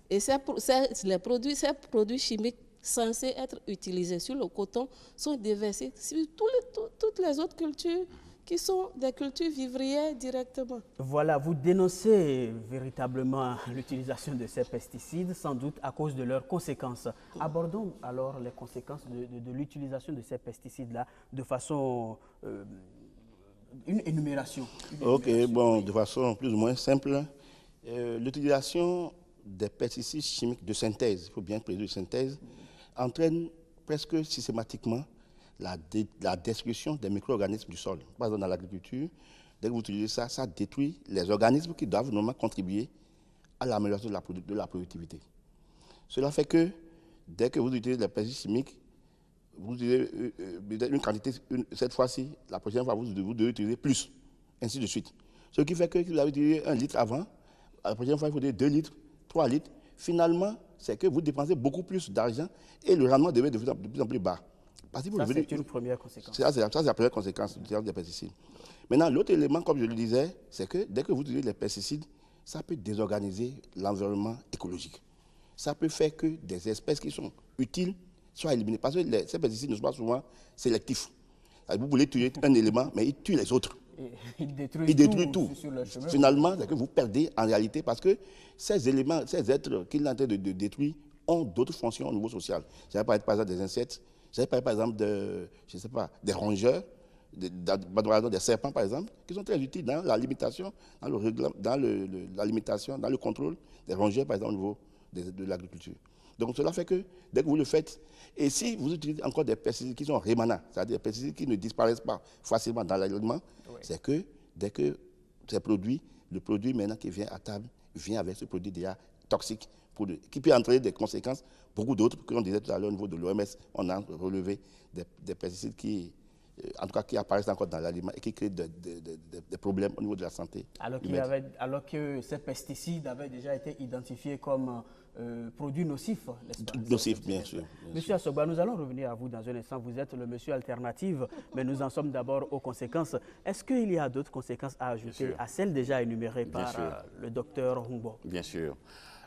Et ces produits chimiques censés être utilisés sur le coton sont déversés sur toutes les autres cultures qui sont des cultures vivrières directement. Voilà, vous dénoncez véritablement l'utilisation de ces pesticides, sans doute à cause de leurs conséquences. Abordons alors les conséquences de l'utilisation de ces pesticides-là de façon... une énumération. Ok, bon, de façon plus ou moins simple, l'utilisation des pesticides chimiques de synthèse, il faut bien préciser de synthèse, entraîne presque systématiquement la destruction des micro-organismes du sol. Par exemple, dans l'agriculture, dès que vous utilisez ça, ça détruit les organismes qui doivent normalement contribuer à l'amélioration de la productivité. Cela fait que dès que vous utilisez les pesticides chimiques, vous utilisez une quantité, cette fois-ci, la prochaine fois, vous devez utiliser plus, ainsi de suite. Ce qui fait que si vous avez utilisé 1 litre avant, la prochaine fois, il faut utiliser 2 litres, 3 litres. Finalement, c'est que vous dépensez beaucoup plus d'argent et le rendement devient de plus en plus bas. Ça, c'est une première conséquence. Ça, c'est la première conséquence des pesticides. Maintenant, l'autre élément, comme je le disais, c'est que dès que vous utilisez les pesticides, ça peut désorganiser l'environnement écologique. Ça peut faire que des espèces qui sont utiles soient éliminées. Parce que ces pesticides ne sont pas souvent sélectifs. Vous voulez tuer un élément, mais ils tuent les autres. Ils détruisent tout. Sur le chemin. Finalement, c'est que vous perdez en réalité parce que ces éléments, ces êtres qu'il est en train de détruire ont d'autres fonctions au niveau social. Ça va pas être par exemple des insectes, ça va pas être par exemple je sais pas, des rongeurs, des serpents par exemple, qui sont très utiles dans la limitation, dans le contrôle des rongeurs par exemple au niveau de l'agriculture. Donc cela fait que dès que vous le faites, et si vous utilisez encore des pesticides qui sont rémanents, c'est-à-dire des pesticides qui ne disparaissent pas facilement dans l'aliment, oui, c'est que dès que le produit maintenant qui vient à table, vient avec ce produit déjà toxique, qui peut entraîner des conséquences, beaucoup d'autres, comme on disait tout à l'heure au niveau de l'OMS, on a relevé des pesticides qui, en tout cas, qui apparaissent encore dans l'aliment et qui créent des problèmes au niveau de la santé. Alors que ces pesticides avaient déjà été identifiés comme produits nocifs, n'est-ce pas? Nocifs, bien sûr. Monsieur Assogba, nous allons revenir à vous dans un instant. Vous êtes le monsieur alternative, mais nous en sommes d'abord aux conséquences. Est-ce qu'il y a d'autres conséquences à ajouter à celles déjà énumérées par le docteur Humbo? Bien sûr.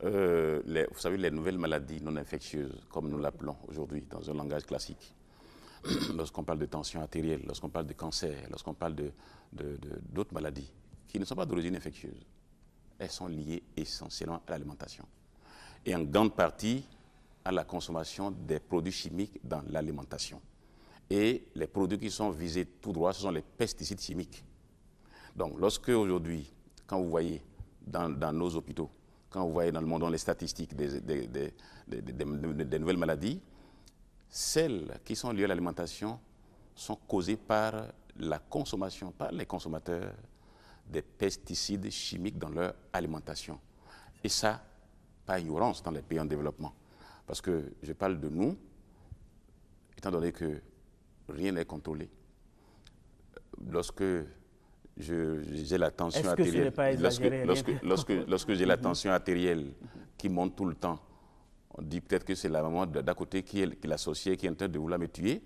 Vous savez, les nouvelles maladies non infectieuses, comme nous l'appelons aujourd'hui dans un langage classique, lorsqu'on parle de tension artérielle, lorsqu'on parle de cancer, lorsqu'on parle d'autres maladies qui ne sont pas d'origine infectieuse, elles sont liées essentiellement à l'alimentation et en grande partie à la consommation des produits chimiques dans l'alimentation. Et les produits qui sont visés tout droit, ce sont les pesticides chimiques. Donc, lorsque aujourd'hui, quand vous voyez dans nos hôpitaux, quand vous voyez dans le monde les statistiques des nouvelles maladies, celles qui sont liées à l'alimentation sont causées par la consommation, par les consommateurs, des pesticides chimiques dans leur alimentation. Et ça, pas ignorance dans les pays en développement. Parce que je parle de nous, étant donné que rien n'est contrôlé. Lorsque j'ai la tension artérielle, lorsque j'ai la tension artérielle qui monte tout le temps, on dit peut-être que c'est la maman d'à côté qui est l'associée, qui est en train de vouloir me tuer.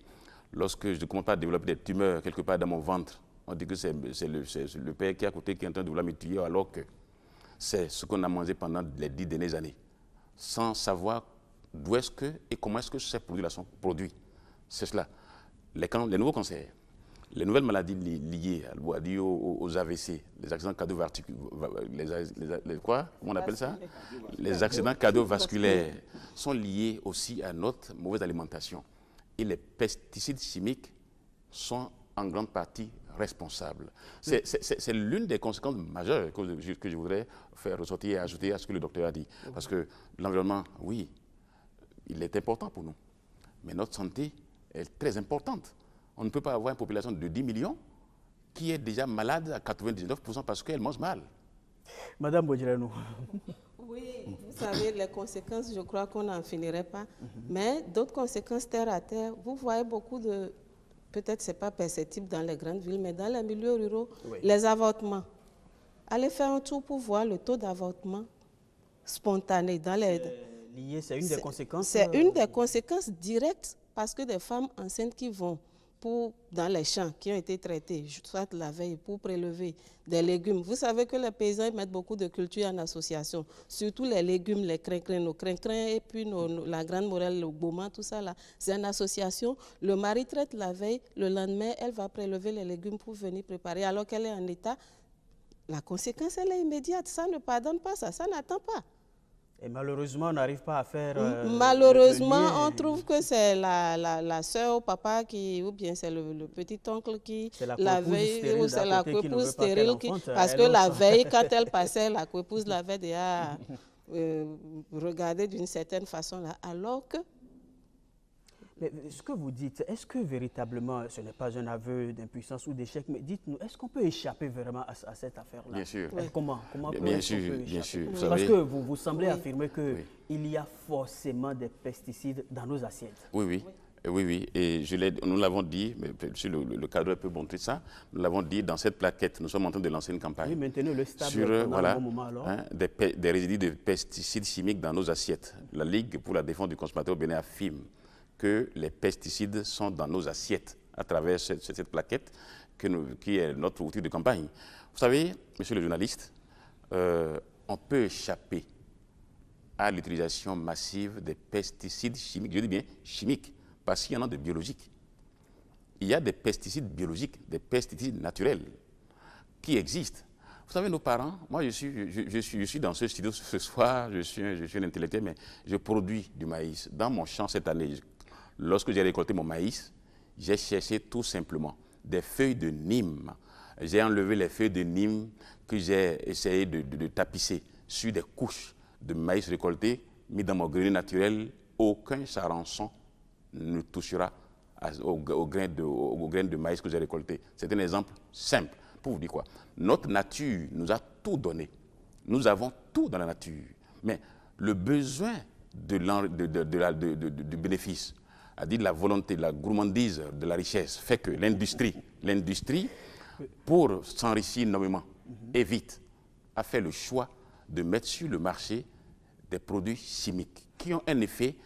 Lorsque je commence à développer des tumeurs quelque part dans mon ventre, on dit que c'est le père qui est à côté qui est en train de vouloir me tuer, alors que c'est ce qu'on a mangé pendant les 10 dernières années, sans savoir d'où est-ce que et comment est-ce que ces produits-là sont produits. C'est cela. Les nouveaux cancers, les nouvelles maladies liées aux AVC, les accidents cardiovasculaires, comment on appelle ça? Les accidents cardiovasculaires sont liés aussi à notre mauvaise alimentation. Et les pesticides chimiques sont en grande partie responsables. C'est l'une des conséquences majeures que je voudrais faire ressortir et ajouter à ce que le docteur a dit. Parce que l'environnement, oui, il est important pour nous. Mais notre santé est très importante. On ne peut pas avoir une population de 10 millions qui est déjà malade à 99% parce qu'elle mange mal. Madame Bodjiranou. Oui, vous savez, les conséquences, je crois qu'on n'en finirait pas. Mais d'autres conséquences terre à terre, vous voyez beaucoup de... Peut-être ce n'est pas perceptible dans les grandes villes, mais dans les milieux ruraux, les avortements. Allez faire un tour pour voir le taux d'avortement spontané dans les... C'est une des conséquences? C'est une des conséquences directes parce que des femmes enceintes qui vont dans les champs qui ont été traités, soit la veille, pour prélever des légumes. Vous savez que les paysans ils mettent beaucoup de cultures en association, surtout les légumes, les crincrins, nos crincrins et puis la grande morelle, le goma, tout ça là, c'est en association. Le mari traite la veille, le lendemain, elle va prélever les légumes pour venir préparer alors qu'elle est en état. La conséquence, elle est immédiate, ça ne pardonne pas, ça n'attend pas. Et malheureusement, on n'arrive pas à faire... malheureusement, on trouve que c'est la soeur ou papa qui, ou bien c'est le petit-oncle qui, la veille, ou c'est la coépouse stérile qui... Parce que la veille, quand elle passait, la coépouse l'avait déjà regardée d'une certaine façon, là, alors que... Mais ce que vous dites, est-ce que véritablement ce n'est pas un aveu d'impuissance ou d'échec? Mais dites-nous, est-ce qu'on peut échapper vraiment à cette affaire-là? Bien sûr. Comment bien sûr. Vous Parce savez, que vous semblez affirmer qu'il y a forcément des pesticides dans nos assiettes. Oui. Et nous l'avons dit, mais le cadre peut montrer ça, nous l'avons dit dans cette plaquette, nous sommes en train de lancer une campagne. Oui, maintenant le stade sur un bon moment, alors. Des résidus de pesticides chimiques dans nos assiettes. La Ligue pour la défense du consommateur au Bénin affirme que les pesticides sont dans nos assiettes à travers cette plaquette qui est notre outil de campagne. Vous savez, monsieur le journaliste, on peut échapper à l'utilisation massive des pesticides chimiques, je dis bien chimiques, parce qu'il y en a de biologiques. Il y a des pesticides biologiques, des pesticides naturels qui existent. Vous savez, nos parents, moi je suis dans ce studio ce soir, je suis un intellectuel, mais je produis du maïs. Dans mon champ cette année, lorsque j'ai récolté mon maïs, j'ai cherché tout simplement des feuilles de Nîmes. J'ai enlevé les feuilles de Nîmes que j'ai essayé de tapisser sur des couches de maïs récolté, mis dans mon grenier naturel. Aucun charançon ne touchera au grain de maïs que j'ai récolté. C'est un exemple simple pour vous dire quoi. Notre nature nous a tout donné. Nous avons tout dans la nature. Mais le besoin du bénéfice, c'est-à-dire de la volonté, de la gourmandise, de la richesse, fait que l'industrie, pour s'enrichir énormément et vite, a fait le choix de mettre sur le marché des produits chimiques qui ont un effet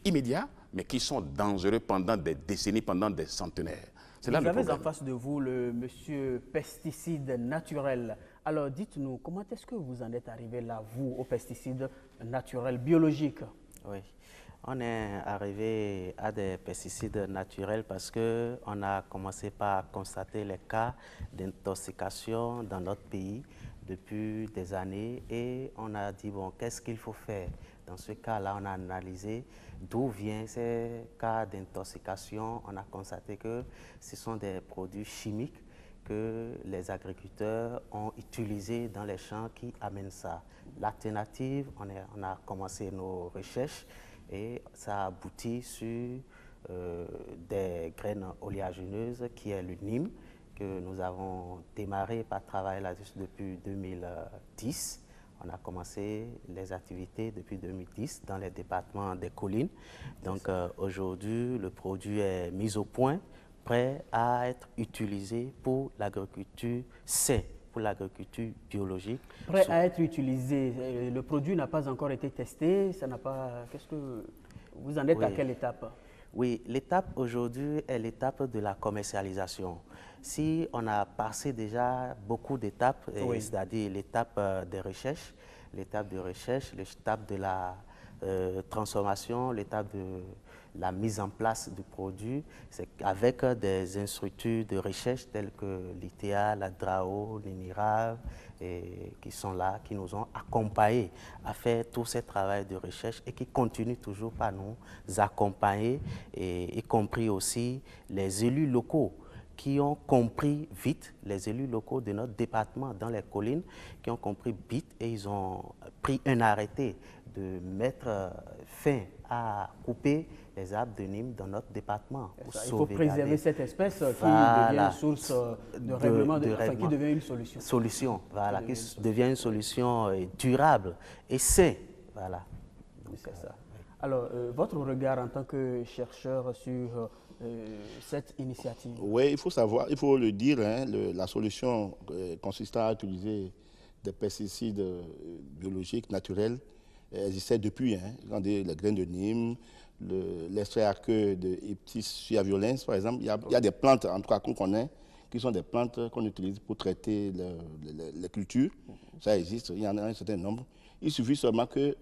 immédiat, mais qui sont dangereux pendant des décennies, pendant des centenaires. Vous avez en face de vous le monsieur pesticide naturel. Alors dites-nous, comment est-ce que vous en êtes arrivé là, vous, aux pesticides naturels, biologiques? Oui, on est arrivé à des pesticides naturels parce qu'on a commencé par constater les cas d'intoxication dans notre pays depuis des années et on a dit, bon, qu'est-ce qu'il faut faire? Dans ce cas-là, on a analysé d'où viennent ces cas d'intoxication. On a constaté que ce sont des produits chimiques que les agriculteurs ont utilisés dans les champs qui amènent ça. L'alternative, on a commencé nos recherches et ça a abouti sur des graines oléagineuses qui est le Nîmes, que nous avons démarré par travailler là-dessus depuis 2010. On a commencé les activités depuis 2010 dans les départements des collines. Donc aujourd'hui, le produit est mis au point, prêt à être utilisé pour l'agriculture saine, pour l'agriculture biologique. Prêt à être utilisé. Le produit n'a pas encore été testé, ça n'a pas... Qu'est-ce que... Vous en êtes à quelle étape? Oui, l'étape aujourd'hui est l'étape de la commercialisation. Si on a passé déjà beaucoup d'étapes, c'est-à-dire l'étape de recherche, l'étape de la transformation, l'étape de la mise en place du produit, c'est avec des instituts de recherche tels que l'ITA, la DRAO, l'INIRAV, qui sont là, qui nous ont accompagnés à faire tout ce travail de recherche et qui continuent toujours par nous accompagner, y compris aussi les élus locaux qui ont compris vite, les élus locaux de notre département dans les collines, qui ont compris vite et ils ont pris un arrêté de mettre fin à couper les arbres de Nîmes dans notre département. Il faut préserver cette espèce qui devient une source de règlement, qui devient une solution. Qui devient une solution durable et saine. Voilà. C'est ça. Alors, votre regard en tant que chercheur sur cette initiative? Oui, il faut le dire, hein, la solution consistant à utiliser des pesticides biologiques naturels existait depuis. Hein. Regardez les graines de Nîmes, l'extrait à queue de Iptis suaviolens, par exemple. Il y a des plantes, en tout cas qu'on connaît, qui sont des plantes qu'on utilise pour traiter les cultures. Ça existe, il y en a un certain nombre. Il suffit seulement que